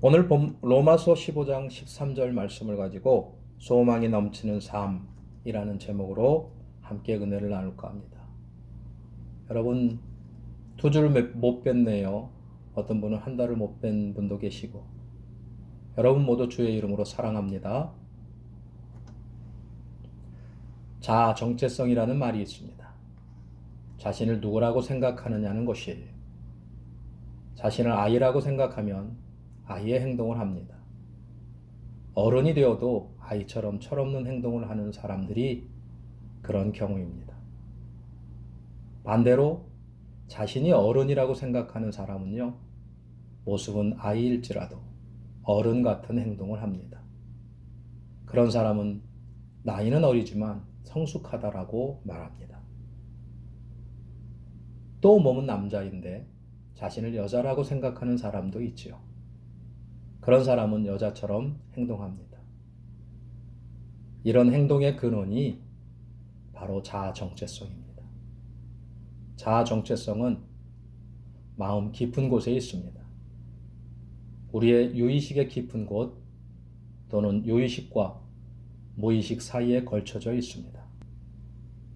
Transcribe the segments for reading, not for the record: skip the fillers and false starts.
오늘 본 로마서 15장 13절 말씀을 가지고 소망이 넘치는 삶이라는 제목으로 함께 은혜를 나눌까 합니다. 여러분, 두 줄 못 뺐네요. 어떤 분은 한 달을 못 뺀 분도 계시고, 여러분 모두 주의 이름으로 사랑합니다. 자아 정체성이라는 말이 있습니다. 자신을 누구라고 생각하느냐는 것이에요. 자신을 아이라고 생각하면 아이의 행동을 합니다. 어른이 되어도 아이처럼 철없는 행동을 하는 사람들이 그런 경우입니다. 반대로 자신이 어른이라고 생각하는 사람은요, 모습은 아이일지라도 어른 같은 행동을 합니다. 그런 사람은 나이는 어리지만 성숙하다라고 말합니다. 또 몸은 남자인데 자신을 여자라고 생각하는 사람도 있지요. 그런 사람은 여자처럼 행동합니다. 이런 행동의 근원이 바로 자아 정체성입니다. 자아 정체성은 마음 깊은 곳에 있습니다. 우리의 유의식의 깊은 곳 또는 유의식과 무의식 사이에 걸쳐져 있습니다.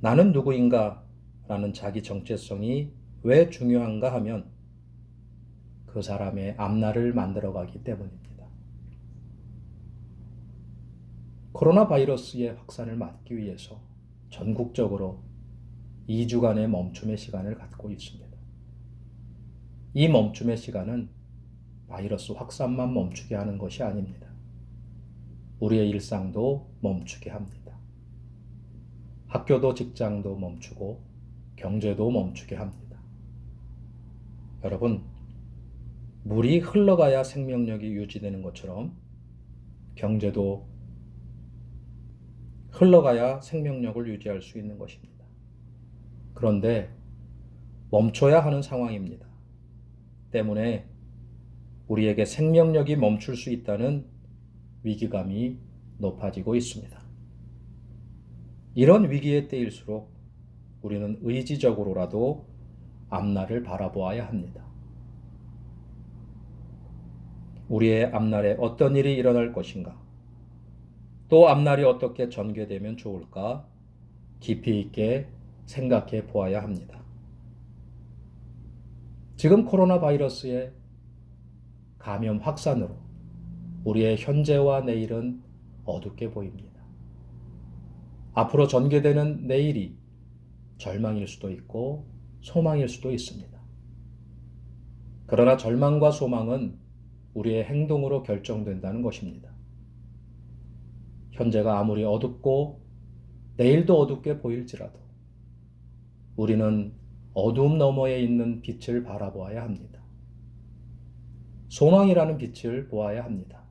나는 누구인가 라는 자기 정체성이 왜 중요한가 하면 그 사람의 앞날을 만들어가기 때문입니다. 코로나 바이러스의 확산을 막기 위해서 전국적으로 2주간의 멈춤의 시간을 갖고 있습니다. 이 멈춤의 시간은 바이러스 확산만 멈추게 하는 것이 아닙니다. 우리의 일상도 멈추게 합니다. 학교도 직장도 멈추고 경제도 멈추게 합니다. 여러분, 물이 흘러가야 생명력이 유지되는 것처럼 경제도 흘러가야 생명력을 유지할 수 있는 것입니다. 그런데 멈춰야 하는 상황입니다. 때문에 우리에게 생명력이 멈출 수 있다는 위기감이 높아지고 있습니다. 이런 위기의 때일수록 우리는 의지적으로라도 앞날을 바라보아야 합니다. 우리의 앞날에 어떤 일이 일어날 것인가? 또 앞날이 어떻게 전개되면 좋을까? 깊이 있게 생각해 보아야 합니다. 지금 코로나 바이러스의 감염 확산으로 우리의 현재와 내일은 어둡게 보입니다. 앞으로 전개되는 내일이 절망일 수도 있고 소망일 수도 있습니다. 그러나 절망과 소망은 우리의 행동으로 결정된다는 것입니다. 현재가 아무리 어둡고 내일도 어둡게 보일지라도 우리는 어두움 너머에 있는 빛을 바라보아야 합니다. 소망이라는 빛을 보아야 합니다.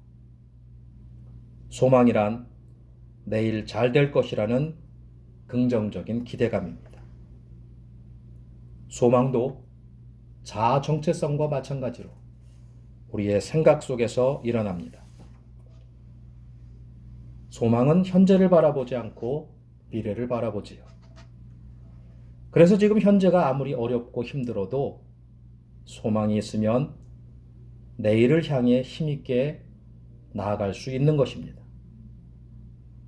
소망이란 내일 잘 될 것이라는 긍정적인 기대감입니다. 소망도 자아 정체성과 마찬가지로 우리의 생각 속에서 일어납니다. 소망은 현재를 바라보지 않고 미래를 바라보지요. 그래서 지금 현재가 아무리 어렵고 힘들어도 소망이 있으면 내일을 향해 힘있게 나아갈 수 있는 것입니다.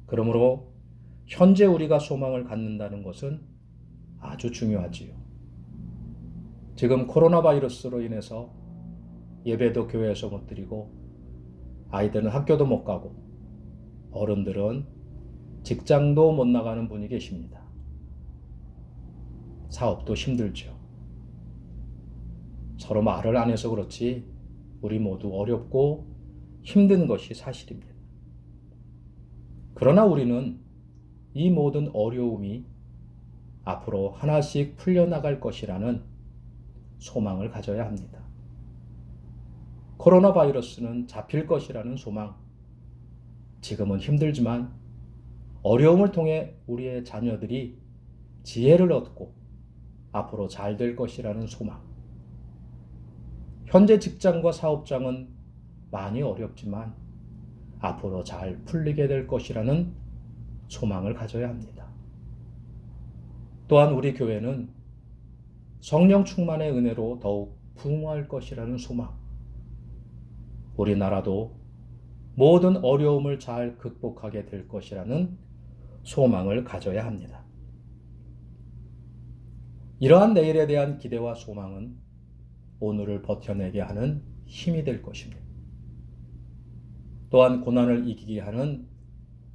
그러므로 현재 우리가 소망을 갖는다는 것은 아주 중요하지요. 지금 코로나 바이러스로 인해서 예배도 교회에서 못 드리고 아이들은 학교도 못 가고 어른들은 직장도 못 나가는 분이 계십니다. 사업도 힘들죠. 서로 말을 안 해서 그렇지 우리 모두 어렵고 힘든 것이 사실입니다. 그러나 우리는 이 모든 어려움이 앞으로 하나씩 풀려나갈 것이라는 소망을 가져야 합니다. 코로나 바이러스는 잡힐 것이라는 소망, 지금은 힘들지만 어려움을 통해 우리의 자녀들이 지혜를 얻고 앞으로 잘 될 것이라는 소망, 현재 직장과 사업장은 많이 어렵지만 앞으로 잘 풀리게 될 것이라는 소망을 가져야 합니다. 또한 우리 교회는 성령 충만의 은혜로 더욱 부흥할 것이라는 소망, 우리나라도 모든 어려움을 잘 극복하게 될 것이라는 소망을 가져야 합니다. 이러한 내일에 대한 기대와 소망은 오늘을 버텨내게 하는 힘이 될 것입니다. 또한 고난을 이기게 하는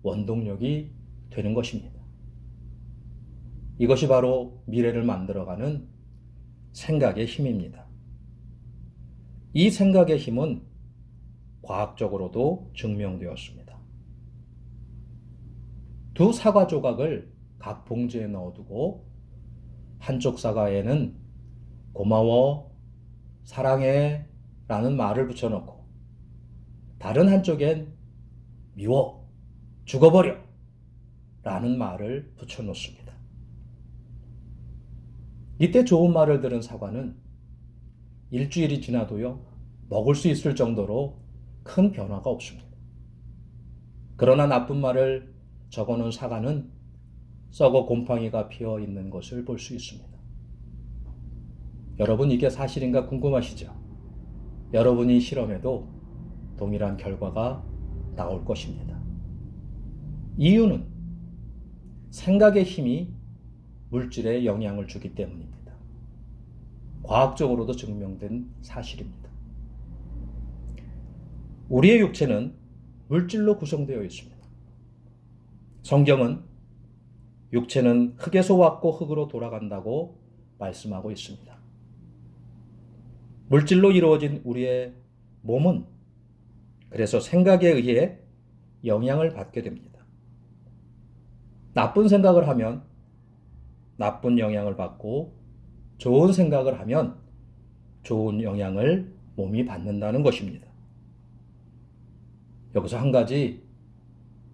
원동력이 되는 것입니다. 이것이 바로 미래를 만들어가는 생각의 힘입니다. 이 생각의 힘은 과학적으로도 증명되었습니다. 두 사과 조각을 각 봉지에 넣어두고 한쪽 사과에는 고마워, 사랑해 라는 말을 붙여놓고 다른 한쪽엔 미워, 죽어버려 라는 말을 붙여놓습니다. 이때 좋은 말을 들은 사과는 일주일이 지나도요, 먹을 수 있을 정도로 큰 변화가 없습니다. 그러나 나쁜 말을 적어놓은 사과는 썩어 곰팡이가 피어 있는 것을 볼 수 있습니다. 여러분, 이게 사실인가 궁금하시죠? 여러분이 실험해도 동일한 결과가 나올 것입니다. 이유는 생각의 힘이 물질에 영향을 주기 때문입니다. 과학적으로도 증명된 사실입니다. 우리의 육체는 물질로 구성되어 있습니다. 성경은 육체는 흙에서 왔고 흙으로 돌아간다고 말씀하고 있습니다. 물질로 이루어진 우리의 몸은 그래서 생각에 의해 영향을 받게 됩니다. 나쁜 생각을 하면 나쁜 영향을 받고 좋은 생각을 하면 좋은 영향을 몸이 받는다는 것입니다. 여기서 한 가지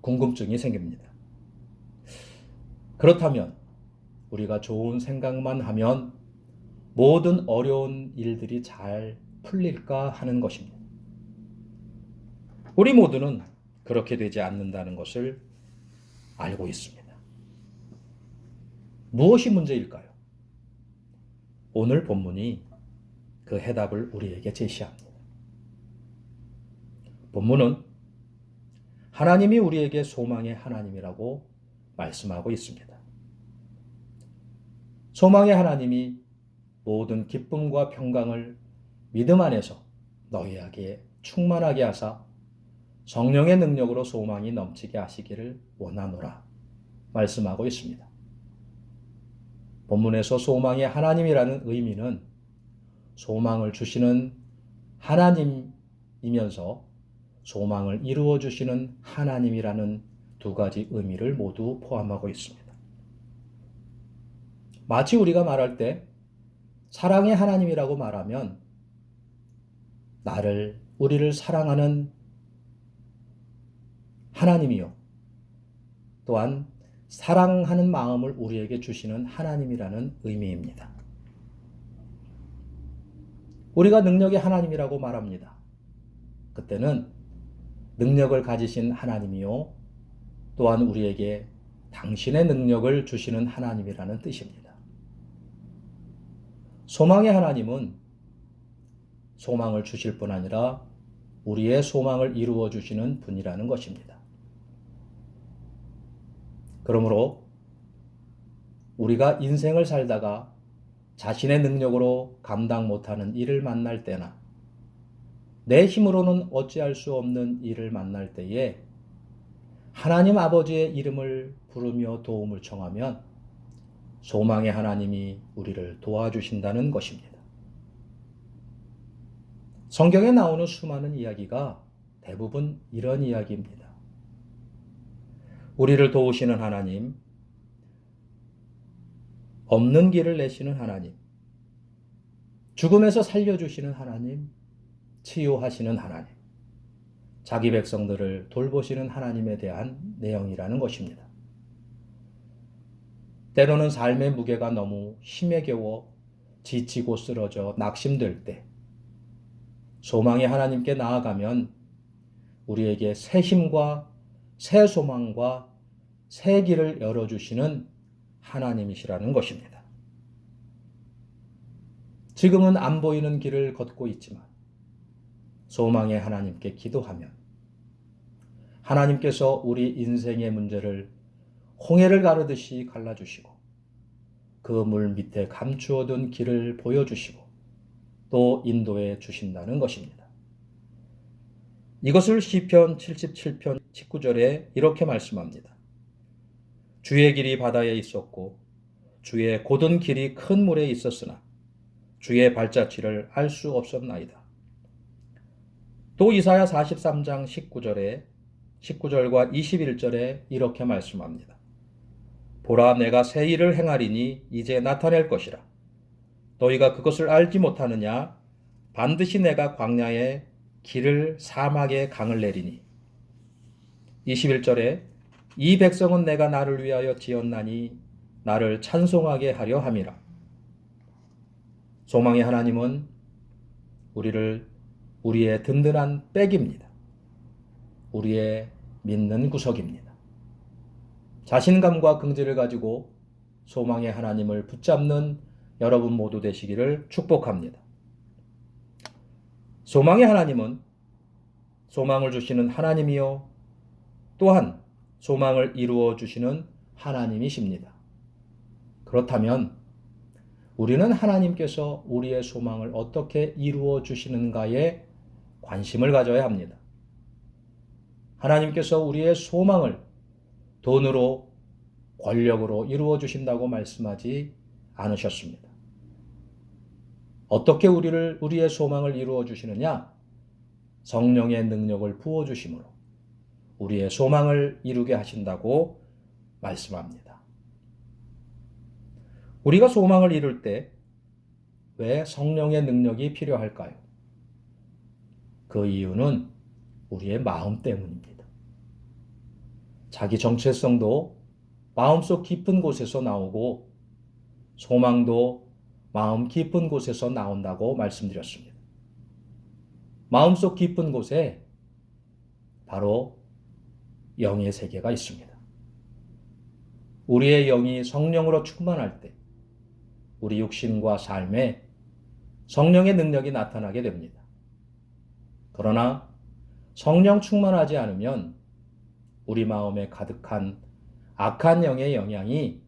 궁금증이 생깁니다. 그렇다면 우리가 좋은 생각만 하면 모든 어려운 일들이 잘 풀릴까 하는 것입니다. 우리 모두는 그렇게 되지 않는다는 것을 알고 있습니다. 무엇이 문제일까요? 오늘 본문이 그 해답을 우리에게 제시합니다. 본문은 하나님이 우리에게 소망의 하나님이라고 말씀하고 있습니다. 소망의 하나님이 모든 기쁨과 평강을 믿음 안에서 너희에게 충만하게 하사 성령의 능력으로 소망이 넘치게 하시기를 원하노라 말씀하고 있습니다. 본문에서 소망의 하나님이라는 의미는 소망을 주시는 하나님이면서 소망을 이루어 주시는 하나님이라는 두 가지 의미를 모두 포함하고 있습니다. 마치 우리가 말할 때 사랑의 하나님이라고 말하면 우리를 사랑하는 하나님이요. 또한 사랑하는 마음을 우리에게 주시는 하나님이라는 의미입니다. 우리가 능력의 하나님이라고 말합니다. 그때는 능력을 가지신 하나님이요. 또한 우리에게 당신의 능력을 주시는 하나님이라는 뜻입니다. 소망의 하나님은 소망을 주실 뿐 아니라 우리의 소망을 이루어 주시는 분이라는 것입니다. 그러므로 우리가 인생을 살다가 자신의 능력으로 감당 못하는 일을 만날 때나 내 힘으로는 어찌할 수 없는 일을 만날 때에 하나님 아버지의 이름을 부르며 도움을 청하면 소망의 하나님이 우리를 도와주신다는 것입니다. 성경에 나오는 수많은 이야기가 대부분 이런 이야기입니다. 우리를 도우시는 하나님, 없는 길을 내시는 하나님, 죽음에서 살려주시는 하나님, 치유하시는 하나님, 자기 백성들을 돌보시는 하나님에 대한 내용이라는 것입니다. 때로는 삶의 무게가 너무 힘에 겨워 지치고 쓰러져 낙심될 때 소망의 하나님께 나아가면 우리에게 새 힘과 새 소망과 새 길을 열어주시는 하나님이시라는 것입니다. 지금은 안 보이는 길을 걷고 있지만 소망의 하나님께 기도하면 하나님께서 우리 인생의 문제를 홍해를 가르듯이 갈라주시고 그 물 밑에 감추어둔 길을 보여주시고 또 인도해 주신다는 것입니다. 이것을 시편 77편 19절에 이렇게 말씀합니다. 주의 길이 바다에 있었고 주의 곧은 길이 큰 물에 있었으나 주의 발자취를 알 수 없었나이다. 또 이사야 43장 19절과 21절에 이렇게 말씀합니다. 보라, 내가 새 일을 행하리니 이제 나타낼 것이라. 너희가 그것을 알지 못하느냐? 반드시 내가 광야에 길을 사막에 강을 내리니. 21절에 이 백성은 내가 나를 위하여 지었나니 나를 찬송하게 하려 함이라. 소망의 하나님은 우리의 든든한 백입니다. 우리의 믿는 구석입니다. 자신감과 긍지를 가지고 소망의 하나님을 붙잡는 여러분 모두 되시기를 축복합니다. 소망의 하나님은 소망을 주시는 하나님이요 또한 소망을 이루어 주시는 하나님이십니다. 그렇다면 우리는 하나님께서 우리의 소망을 어떻게 이루어 주시는가에 관심을 가져야 합니다. 하나님께서 우리의 소망을 돈으로, 권력으로 이루어 주신다고 말씀하지 않으셨습니다. 어떻게 우리의 소망을 이루어 주시느냐? 성령의 능력을 부어 주심으로 우리의 소망을 이루게 하신다고 말씀합니다. 우리가 소망을 이룰 때 왜 성령의 능력이 필요할까요? 그 이유는 우리의 마음 때문입니다. 자기 정체성도 마음속 깊은 곳에서 나오고 소망도 마음 깊은 곳에서 나온다고 말씀드렸습니다. 마음속 깊은 곳에 바로 영의 세계가 있습니다. 우리의 영이 성령으로 충만할 때 우리 육신과 삶에 성령의 능력이 나타나게 됩니다. 그러나 성령 충만하지 않으면 우리 마음에 가득한 악한 영의 영향이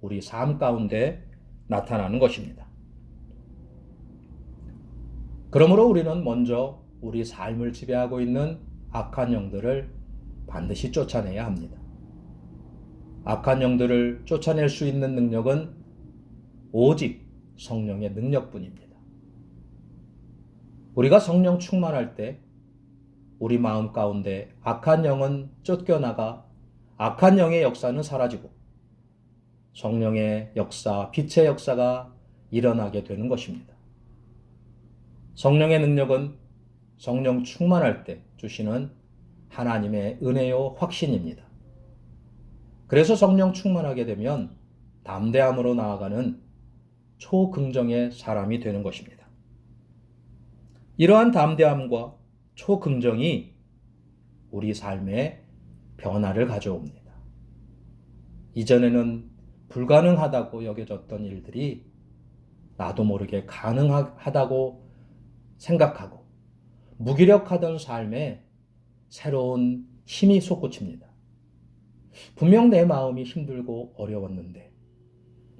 우리 삶 가운데 나타나는 것입니다. 그러므로 우리는 먼저 우리 삶을 지배하고 있는 악한 영들을 반드시 쫓아내야 합니다. 악한 영들을 쫓아낼 수 있는 능력은 오직 성령의 능력뿐입니다. 우리가 성령 충만할 때 우리 마음 가운데 악한 영은 쫓겨나가 악한 영의 역사는 사라지고 성령의 역사, 빛의 역사가 일어나게 되는 것입니다. 성령의 능력은 성령 충만할 때 주시는 하나님의 은혜요 확신입니다. 그래서 성령 충만하게 되면 담대함으로 나아가는 초긍정의 사람이 되는 것입니다. 이러한 담대함과 초긍정이 우리 삶에 변화를 가져옵니다. 이전에는 불가능하다고 여겨졌던 일들이 나도 모르게 가능하다고 생각하고 무기력하던 삶에 새로운 힘이 솟구칩니다. 분명 내 마음이 힘들고 어려웠는데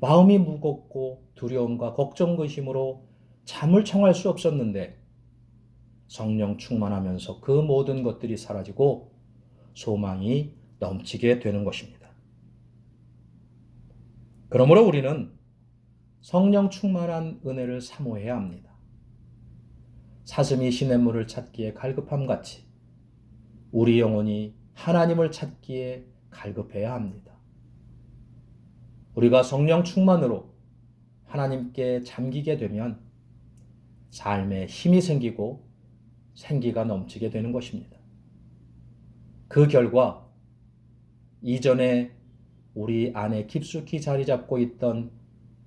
마음이 무겁고 두려움과 걱정, 근심으로 잠을 청할 수 없었는데 성령 충만하면서 그 모든 것들이 사라지고 소망이 넘치게 되는 것입니다. 그러므로 우리는 성령 충만한 은혜를 사모해야 합니다. 사슴이 시냇물을 찾기에 갈급함 같이 우리 영혼이 하나님을 찾기에 갈급해야 합니다. 우리가 성령 충만으로 하나님께 잠기게 되면 삶에 힘이 생기고 생기가 넘치게 되는 것입니다. 그 결과 이전에 우리 안에 깊숙이 자리 잡고 있던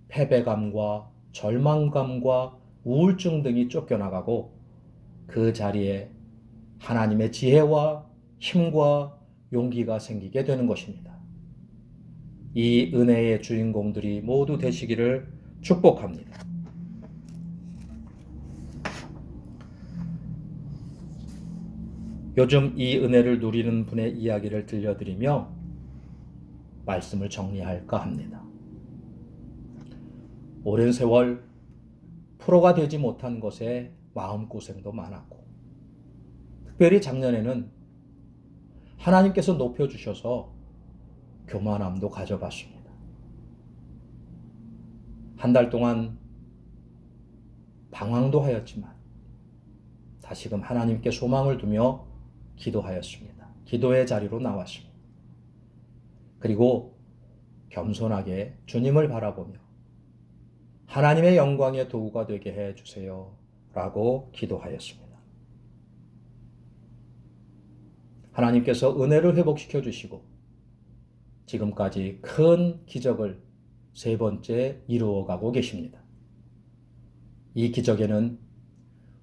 패배감과 절망감과 우울증 등이 쫓겨나가고 그 자리에 하나님의 지혜와 힘과 용기가 생기게 되는 것입니다. 이 은혜의 주인공들이 모두 되시기를 축복합니다. 요즘 이 은혜를 누리는 분의 이야기를 들려드리며 말씀을 정리할까 합니다. 오랜 세월 프로가 되지 못한 것에 마음고생도 많았고, 특별히 작년에는 하나님께서 높여주셔서 교만함도 가져봤습니다. 한 달 동안 방황도 하였지만 다시금 하나님께 소망을 두며 기도하였습니다. 기도의 자리로 나왔습니다. 그리고 겸손하게 주님을 바라보며 하나님의 영광의 도구가 되게 해주세요 라고 기도하였습니다. 하나님께서 은혜를 회복시켜 주시고 지금까지 큰 기적을 세 번째 이루어가고 계십니다. 이 기적에는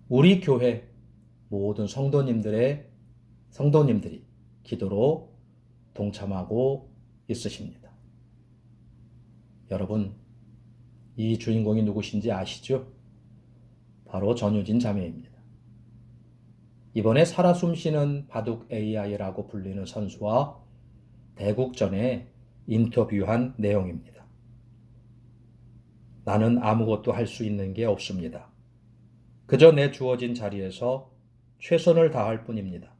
우리 교회 모든 성도님들이 기도로 동참하고 있으십니다. 여러분, 이 주인공이 누구신지 아시죠? 바로 전유진 자매입니다. 이번에 살아 숨쉬는 바둑 AI라고 불리는 선수와 대국전에 인터뷰한 내용입니다. 나는 아무것도 할 수 있는 게 없습니다. 그저 내 주어진 자리에서 최선을 다할 뿐입니다.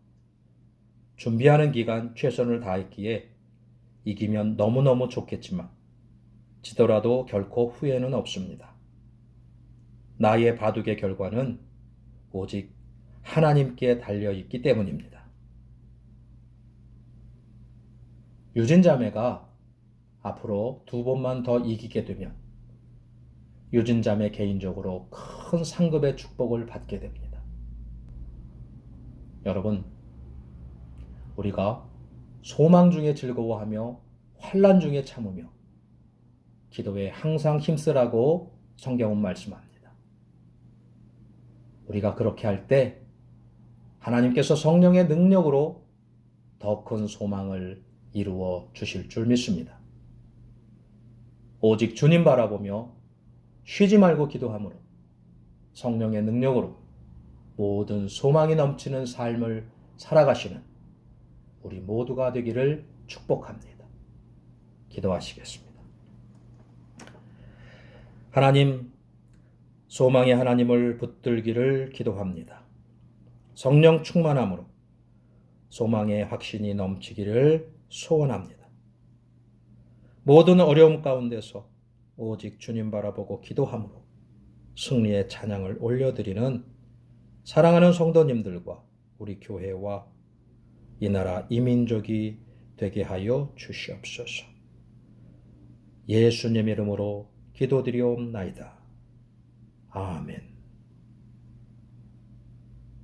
준비하는 기간 최선을 다했기에 이기면 너무너무 좋겠지만 지더라도 결코 후회는 없습니다. 나의 바둑의 결과는 오직 하나님께 달려있기 때문입니다. 유진 자매가 앞으로 2번만 더 이기게 되면 유진 자매 개인적으로 큰 상급의 축복을 받게 됩니다. 여러분, 우리가 소망 중에 즐거워하며 환난 중에 참으며 기도에 항상 힘쓰라고 성경은 말씀합니다. 우리가 그렇게 할 때 하나님께서 성령의 능력으로 더 큰 소망을 이루어 주실 줄 믿습니다. 오직 주님 바라보며 쉬지 말고 기도함으로 성령의 능력으로 모든 소망이 넘치는 삶을 살아가시는 우리 모두가 되기를 축복합니다. 기도하시겠습니다. 하나님, 소망의 하나님을 붙들기를 기도합니다. 성령 충만함으로 소망의 확신이 넘치기를 소원합니다. 모든 어려움 가운데서 오직 주님 바라보고 기도함으로 승리의 찬양을 올려드리는 사랑하는 성도님들과 우리 교회와 이 나라 이 민족이 되게 하여 주시옵소서. 예수님 이름으로 기도드리옵나이다. 아멘.